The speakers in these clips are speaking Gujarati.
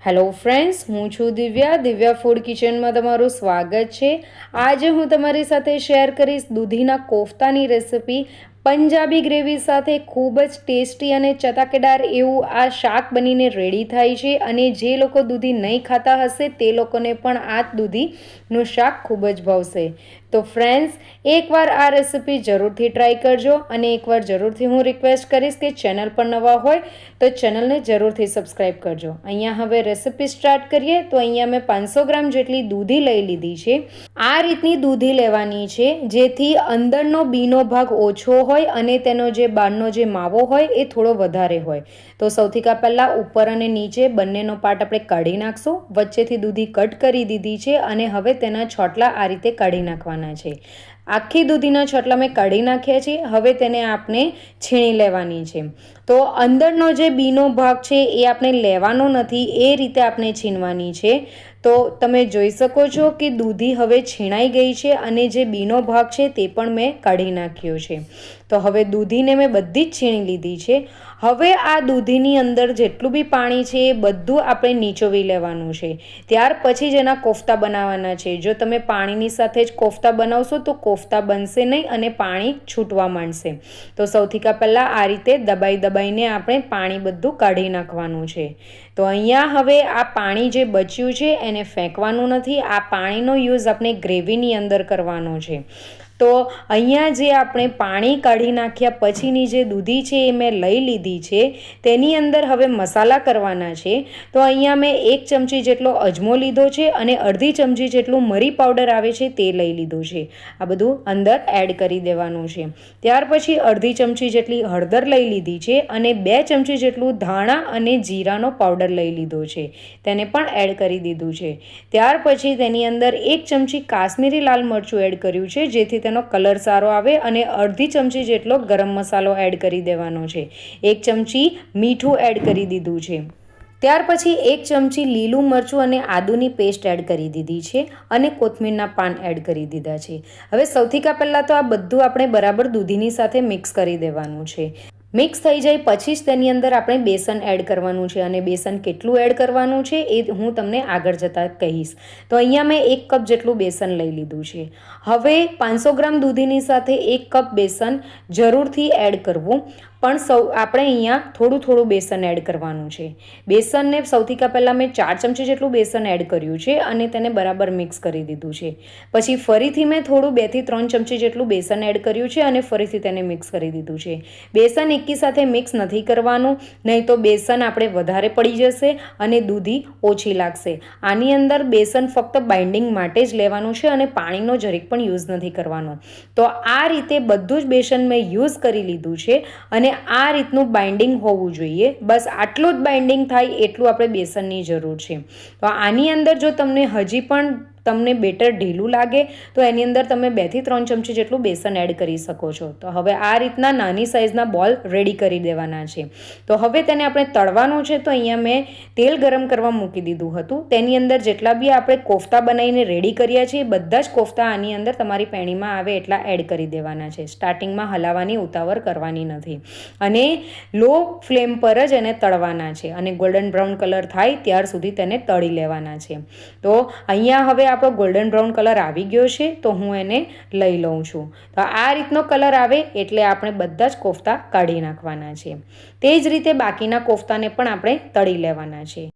હેલો ફ્રેન્ડ્સ, હું છું દિવ્યા ફૂડ કિચનમાં તમારું સ્વાગત છે। આજે હું તમારી સાથે શેર કરીશ દૂધીના કોફતાની રેસિપી। પંજાબી ગ્રેવી સાથે ખૂબ જ ટેસ્ટી અને ચટાકેદાર એવું આ શાક બનીને રેડી થાય છે અને જે લોકો દૂધી નહીં ખાતા હશે તે લોકોને પણ આ દૂધીનું શાક ખૂબ જ ભાવશે। તો ફ્રેન્ડ્સ, એકવાર આ રેસિપી જરૂરથી ટ્રાય કરજો અને એકવાર જરૂરથી હું રિક્વેસ્ટ કરીશ કે ચેનલ પર નવા હોય તો ચેનલને જરૂરથી સબસ્ક્રાઈબ કરજો। અહીંયા હવે રેસિપી સ્ટાર્ટ કરીએ તો અહીંયા મેં 500 ગ્રામ જેટલી દૂધી લઈ લીધી છે। આ રીતની દૂધી લેવાની છે જેથી અંદરનો બીનો ભાગ ઓછો હોય અને તેનો જે બહારનો જે માવો હોય એ થોડો વધારે હોય। તો સૌથી પહેલાં ઉપર અને નીચે બંનેનો પાર્ટ આપણે કાઢી નાખશું। વચ્ચેથી દૂધી કટ કરી દીધી છે અને હવે તેના છોટલા આ રીતે કાઢી નાખવાના છે। આખી દૂધીના છોટલા મેં કાઢી નાખ્યા છે। હવે તેને આપણે છીણી લેવાની છે। તો અંદરનો જે બીનો ભાગ છે એ આપણે લેવાનો નથી, એ રીતે આપણે છીણવાની છે। તો તમે જોઈ શકો છો કે દૂધી હવે છીણાઈ ગઈ છે અને જે બીનો ભાગ છે તે પણ મેં કાઢી નાખ્યો છે। તો હવે દૂધીને મેં બધી જ છીણી લીધી છે। હવે આ દૂધીની અંદર જેટલું બી પાણી છે એ બધું આપણે નીચોવી લેવાનું છે। ત્યાર પછી જ એના કોફતા બનાવવાના છે। જો તમે પાણીની સાથે જ કોફતા બનાવશો તો કોફતા બનશે નહીં અને પાણી છૂટવા માંડશે। તો સૌથી પહેલાં આ રીતે દબાઈને આપણે પાણી બધું કાઢી નાખવાનું છે। તો અહીંયા હવે આ પાણી જે બચ્યું છે એને ફેંકવાનું નથી, આ પાણીનો યુઝ આપણે ગ્રેવીની અંદર કરવાનો છે। તો અહીંયા જે આપણે પાણી કાઢી નાખ્યા પછીની જે દૂધી છે એ મેં લઈ લીધી છે, તેની અંદર હવે મસાલા કરવાના છે। તો અહીંયા મેં 1 ચમચી જેટલો અજમો લીધો છે અને અડધી ચમચી જેટલું મરી પાવડર આવે છે તે લઈ લીધું છે। આ બધું અંદર એડ કરી દેવાનું છે। ત્યાર પછી અડધી ચમચી જેટલી હળદર લઈ લીધી છે અને 2 ચમચી જેટલું ધાણા અને જીરાનો પાવડર લઈ લીધો છે, તેને પણ એડ કરી દીધું છે। ત્યાર પછી તેની અંદર 1 ચમચી કાશ્મીરી લાલ મરચું એડ કર્યું છે જેથી તેનો કલર સારો આવે અને અડધી ચમચી જેટલો ગરમ મસાલો એડ કરી દેવાનો છે। 1 ચમચી મીઠું એડ કરી દીધું છે। ત્યાર પછી 1 ચમચી લીલું મરચું અને આદુની પેસ્ટ એડ કરી દીધી છે અને કોથમીરના પાન એડ કરી દીધા છે। હવે સૌથી પહેલાં તો આ બધું આપણે બરાબર દૂધીની સાથે મિક્સ કરી દેવાનું છે। મિક્સ થઈ જાય પછી જ તેની અંદર આપણે બેસન એડ કરવાનું છે અને બેસન કેટલું એડ કરવાનું છે એ હું તમને આગળ જતાં કહીશ। તો અહીંયા મેં 1 કપ જેટલું બેસન લઈ લીધું છે। હવે 500 ગ્રામ દૂધીની સાથે 1 કપ બેસન જરૂરથી એડ કરવું, પણ આપણે અહીંયા થોડું બેસન એડ કરવાનું છે। બેસનને સૌથી પહેલાં મેં 4 ચમચી જેટલું બેસન એડ કર્યું છે અને તેને બરાબર મિક્સ કરી દીધું છે। પછી ફરીથી મેં થોડું 2 થી 3 ચમચી જેટલું બેસન એડ કર્યું છે અને ફરીથી તેને મિક્સ કરી દીધું છે। બેસન એકી સાથે મિક્સ નથી કરવાનું, નહીં તો બેસન આપણે વધારે પડી જશે અને દૂધી ઓછી લાગશે। આની અંદર બેસન ફક્ત બાઇન્ડિંગ માટે જ લેવાનું છે અને પાણીનો જરીક પણ યુઝ નથી કરવાનો। તો આ રીતે બધું જ બેસન મેં યુઝ કરી લીધું છે અને આ રીતનું બાઇન્ડિંગ હોવું જોઈએ। બસ આટલું જ બાઇન્ડિંગ થાય એટલું આપણે બેસનની જરૂર છે। તો આની અંદર જો તમને બેટર ઢીલું લાગે તો એની અંદર તમે 2 થી 3 ચમચી જેટલું બેસન એડ કરી શકો છો। તો હવે આ રીતના નાની સાઇઝના બોલ રેડી કરી દેવાના છે। તો હવે તેને આપણે તળવાનું છે। તો અહીંયા મેં તેલ ગરમ કરવા મૂકી દીધું હતું, તેની અંદર જેટલા બી આપણે કોફતા બનાવીને રેડી કર્યા છે બધા જ કોફતા આની અંદર તમારી પેણીમાં આવે એટલા એડ કરી દેવાના છે। સ્ટાર્ટિંગમાં હલાવવાની ઉતાવળ કરવાની નથી અને લો ફ્લેમ પર જ એને તળવાના છે અને ગોલ્ડન બ્રાઉન કલર થાય ત્યાર સુધી તેને તળી લેવાના છે। તો અહીંયા હવે આપણો ગોલ્ડન બ્રાઉન કલર આવી ગયો છે, તો હું એને લઈ લઉં છું। તો આ રીતનો કલર આવે એટલે આપણે બધા જ કોફતા કાઢી નાખવાના છે। તે જ રીતે બાકીના કોફતાને પણ આપણે તળી લેવાના છે।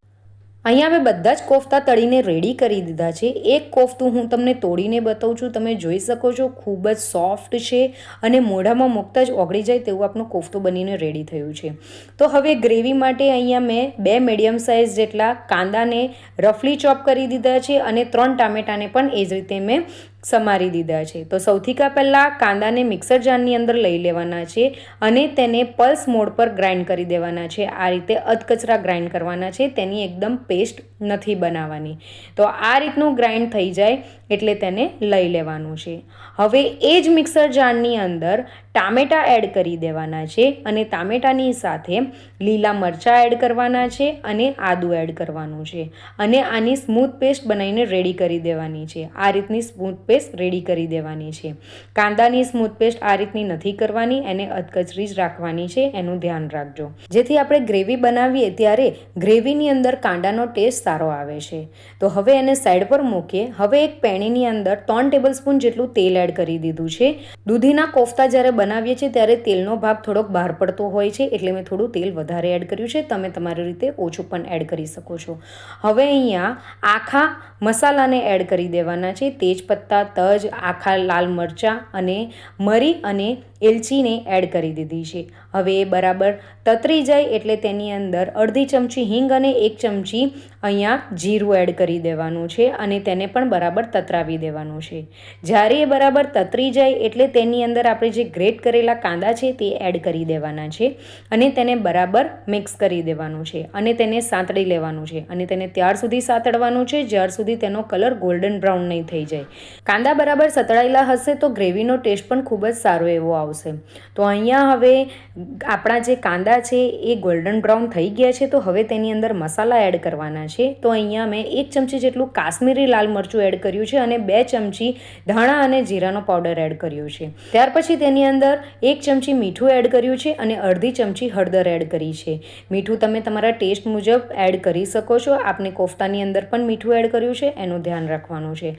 અહીંયા મેં બધા જ કોફતા તળીને રેડી કરી દીધા છે। એક કોફતું હું તમને તોડીને બતાવું છું, તમે જોઈ શકો છો ખૂબ જ સોફ્ટ છે અને મોઢામાં મૂકતા જ ઓગળી જાય તેવું આપણું કોફતું બનીને રેડી થયું છે। તો હવે ગ્રેવી માટે અહીંયા મેં 2 મીડિયમ સાઇઝ જેટલા કાંદાને રફલી ચોપ કરી દીધા છે અને 3 ટામેટાને પણ એ જ રીતે મેં સમારી દીધા છે। તો સૌથી પહેલાં કાંદાને મિક્સર જારની અંદર લઈ લેવાના છે અને તેને પલ્સ મોડ પર ગ્રાઇન્ડ કરી દેવાના છે। આ રીતે અધકચરા ગ્રાઇન્ડ કરવાના છે, તેની એકદમ પેસ્ટ નથી બનાવવાની। તો આ રીતનું ગ્રાઇન્ડ થઈ જાય એટલે તેને લઈ લેવાનું છે। હવે એ જ મિક્સર જારની અંદર ટામેટાં એડ કરી દેવાના છે અને ટામેટાની સાથે લીલા મરચાં એડ કરવાના છે અને આદું એડ કરવાનું છે અને આની સ્મૂથ પેસ્ટ બનાવીને રેડી કરી દેવાની છે। આ રીતની સ્મૂથ પેસ્ટ પેસ્ટ રેડી કરી દેવાની છે. કાંદાની સ્મૂથ પેસ્ટ આ રીતની નથી કરવાની, એને અધકચરી જ રાખવાની છે, એનું ધ્યાન રાખજો. જેથી આપણે ગ્રેવી બનાવીએ ત્યારે ગ્રેવીની અંદર કાંદાનો ટેસ્ટ સારો આવે છે. તો હવે એને સાઈડ પર મૂકીએ. હવે એક પેણીની અંદર 3 ટેબલસ્પૂન જેટલું તેલ એડ કરી દીધું છે. દૂધીના કોફતા જ્યારે બનાવીએ છીએ ત્યારે તેલનો ભાગ થોડોક બહાર પડતો હોય છે, એટલે મેં થોડું તેલ વધારે એડ કર્યું છે. તમે તમારી રીતે ઓછું પણ એડ કરી શકો છો. હવે અહીંયા આખા મસાલાને એડ કરી દેવાના છે. તેજપત્તા, તજ, આખા લાલ મરચાં અને મરી અને એલચીને એડ કરી દીધી છે. હવે એ બરાબર તતરી જાય એટલે તેની અંદર અડધી ચમચી હિંગ અને 1 ચમચી અહીંયા જીરું એડ કરી દેવાનું છે અને તેને પણ બરાબર તતરાવી દેવાનું છે. જ્યારે એ બરાબર તતરી જાય એટલે તેની અંદર આપણે જે ગ્રેટ કરેલા કાંદા છે તે એડ કરી દેવાના છે અને તેને બરાબર મિક્સ કરી દેવાનું છે અને તેને સાંતળી લેવાનું છે અને તેને ત્યાર સુધી સાંતળવાનું છે જ્યાર સુધી તેનો કલર ગોલ્ડન બ્રાઉન નહીં થઈ જાય. કાંદા બરાબર સતળાયેલા હશે તો ગ્રેવીનો ટેસ્ટ પણ ખૂબ જ સારો એવો આવશે. તો અહીંયા હવે આપણા જે કાંદા છે એ ગોલ્ડન બ્રાઉન થઈ ગયા છે. તો હવે તેની અંદર મસાલા એડ કરવાના છે. તો અહીંયા મેં 1 ચમચી જેટલું કાશ્મીરી લાલ મરચું એડ કર્યું છે અને 2 ચમચી ધાણા અને જીરાનો પાવડર એડ કર્યો છે. ત્યાર પછી તેની અંદર 1 ચમચી મીઠું એડ કર્યું છે અને અડધી ચમચી હળદર એડ કરી છે. મીઠું તમે તમારા ટેસ્ટ મુજબ એડ કરી શકો છો. આપણે કોફતાની અંદર પણ મીઠું એડ કર્યું છે, એનું ધ્યાન રાખવાનું છે.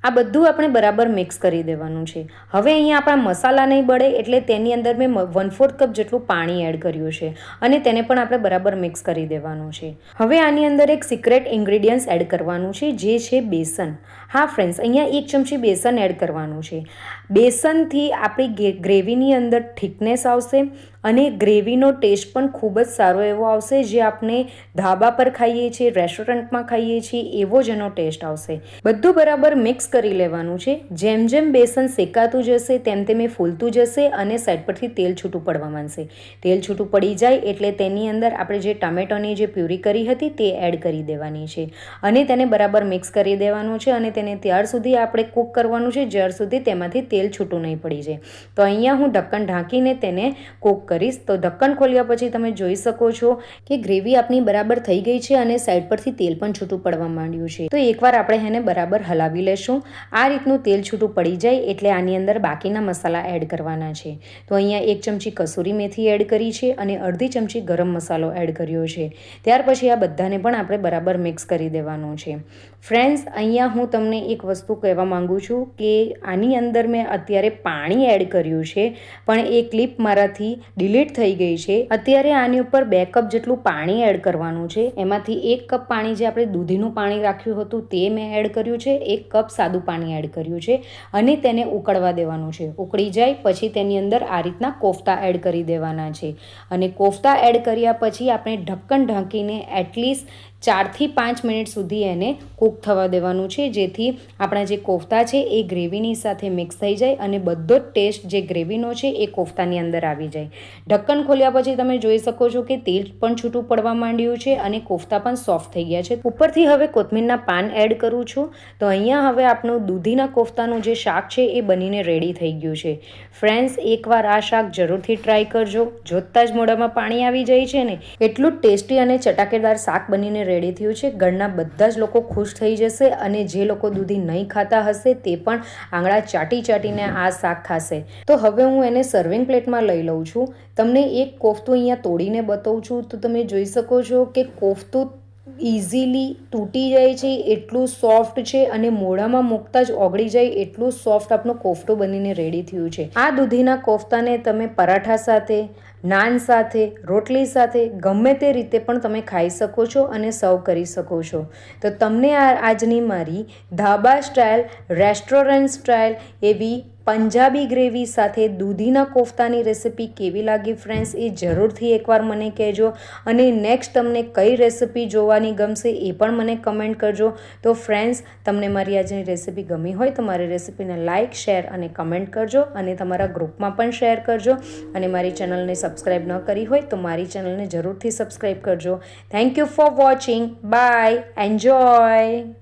આ બધું આપણે બરાબર મિક્સ કરી દેવાનું છે. હવે અહીંયા આપણા મસાલા નહીં બળે એટલે તેની અંદર મેં 1/4 કપ જેટલું પાણી એડ કર્યું છે અને તેને પણ આપણે બરાબર મિક્સ કરી દેવાનું છે. હવે આની અંદર એક સિક્રેટ ઇન્ગ્રીડિયન્ટ્સ એડ કરવાનું છે, જે છે બેસન. હા ફ્રેન્ડ્સ, અહીંયા 1 ચમચી બેસન એડ કરવાનું છે. બેસનથી આપણી ગ્રેવીની અંદર થિકનેસ આવશે અને ગ્રેવીનો ટેસ્ટ પણ ખૂબ જ સારો એવો આવશે. જે આપણે ધાબા પર ખાઈએ છીએ, રેસ્ટોરન્ટમાં ખાઈએ છીએ, એવો જ એનો ટેસ્ટ આવશે. બધું બરાબર મિક્સ કરી લેવાનું છે. જેમ જેમ બેસન શેકાતું જશે તેમ તેમ એ ફૂલતું જશે અને સાઈડ પરથી તેલ છૂટું પડવા માંડશે. તેલ છૂટું પડી જાય એટલે તેની અંદર આપણે જે ટામેટોની જે પ્યુરી કરી હતી તે એડ કરી દેવાની છે અને તેને બરાબર મિક્સ કરી દેવાનું છે અને તેને ત્યાર સુધી આપણે કૂક કરવાનું છે જ્યાર સુધી તેમાંથી તેલ છૂટું નહીં પડી જાય. તો અહીંયા હું ઢક્કન ઢાંકીને તેને કૂક કરીશ. તો ઢક્કન ખોલ્યા પછી તમે જોઈ શકો છો કે ગ્રેવી આપણી બરાબર થઈ ગઈ છે અને સાઈડ પરથી તેલ પણ છૂટું પડવા માંડ્યું છે. તો એકવાર આપણે એને બરાબર હલાવી લેશું. આ રીતનું તેલ છૂટું પડી જાય એટલે આની અંદર બાકીના મસાલા એડ કરવાના છે. તો અહીંયા 1 ચમચી કસૂરી મેથી એડ કરી છે અને અડધી ચમચી ગરમ મસાલો એડ કર્યો છે. ત્યાર પછી આ બધાને પણ આપણે બરાબર મિક્સ કરી દેવાનું છે. ફ્રેન્ડ્સ, અહીંયા હું તમને એક વસ્તુ કહેવા માંગુ છું કે આની અંદર મેં અત્યારે પાણી એડ કર્યું છે પણ એ ક્લિપ મારાથી ડિલીટ થઈ ગઈ છે. અત્યારે આની ઉપર 2 કપ જેટલું પાણી એડ કરવાનું છે. એમાંથી 1 કપ પાણી જે આપણે દૂધીનું પાણી રાખ્યું હતું તે મેં એડ કર્યું છે, 1 કપ સાદું પાણી એડ કર્યું છે અને તેને ઉકળવા દેવાનું છે. ઉકળી જાય પછી તેની અંદર આ રીતના કોફતા એડ કરી દેવાના છે અને કોફતા એડ કર્યા પછી આપણે ઢક્કન ઢાંકીને એટલીસ્ટ 4 થી 5 મિનિટ સુધી એને કૂક થવા દેવાનું છે, જેથી આપણા જે કોફતા છે એ ગ્રેવીની સાથે મિક્સ થઈ જાય અને બધો જ ટેસ્ટ જે ગ્રેવીનો છે એ કોફતાની અંદર આવી જાય. ઢક્કન ખોલ્યા પછી તમે જોઈ શકો છો કે તેલ પણ છૂટું પડવા માંડ્યું છે અને કોફતા પણ સોફ્ટ થઈ ગયા છે. ઉપરથી હવે કોથમીરના પાન એડ કરું છું. તો અહીંયા હવે આપણું દૂધીના કોફતાનું જે શાક છે એ બનીને રેડી થઈ ગયું છે. ફ્રેન્ડ્સ, એકવાર આ શાક જરૂરથી ટ્રાય કરજો. જોતાં જ મોઢામાં પાણી આવી જાય છે ને, એટલું જ ટેસ્ટી અને ચટાકેદાર શાક બનીને રેડી થયું છે. ઘરના બધા જ લોકો ખુશ થઈ જશે અને જે લોકો દૂધી નહીં ખાતા હશે તે પણ આંગળા ચાટી ચાટીને આ શાક ખાશે. તો હવે હું એને સર્વિંગ પ્લેટમાં લઈ લઉં છું. તમને એક કોફતું અહીંયા તોડીને બતાવું છું. તો તમે જોઈ શકો છો કે કોફતું ઇઝીલી તૂટી જાય છે, એટલું સોફ્ટ છે અને મોઢામાં મૂકતા જ ઓગળી જાય એટલું સોફ્ટ આપણું કોફતું બનીને રેડી થયું છે. આ દૂધીના કોફતાને તમે પરાઠા સાથે, નાન સાથે, રોટલી સાથે ગમે તે રીતે પણ તમે ખાઈ શકો છો અને સર્વ કરી શકો છો. તો તમને આજની મારી ધાબા સ્ટાઇલ, રેસ્ટોરન્ટ સ્ટાઇલ એવી પંજાબી ગ્રેવી સાથે દૂધીના કોફતાની રેસિપી કેવી લાગી ફ્રેન્ડ્સ, એ જરૂરથી એકવાર મને કહેજો અને નેક્સ્ટ તમને કઈ રેસિપી જોવાની ગમશે એ પણ મને કમેન્ટ કરજો. તો ફ્રેન્ડ્સ, તમને મારી આજની રેસિપી ગમી હોય તો મારી રેસિપીને લાઇક, શેર અને કમેન્ટ કરજો અને તમારા ગ્રુપમાં પણ શેર કરજો અને મારી ચેનલને સબસ્ક્રાઈબ ન કરી હોય તો મારી ચેનલને જરૂરથી સબસ્ક્રાઈબ કરજો. Thank you for watching. Bye. Enjoy.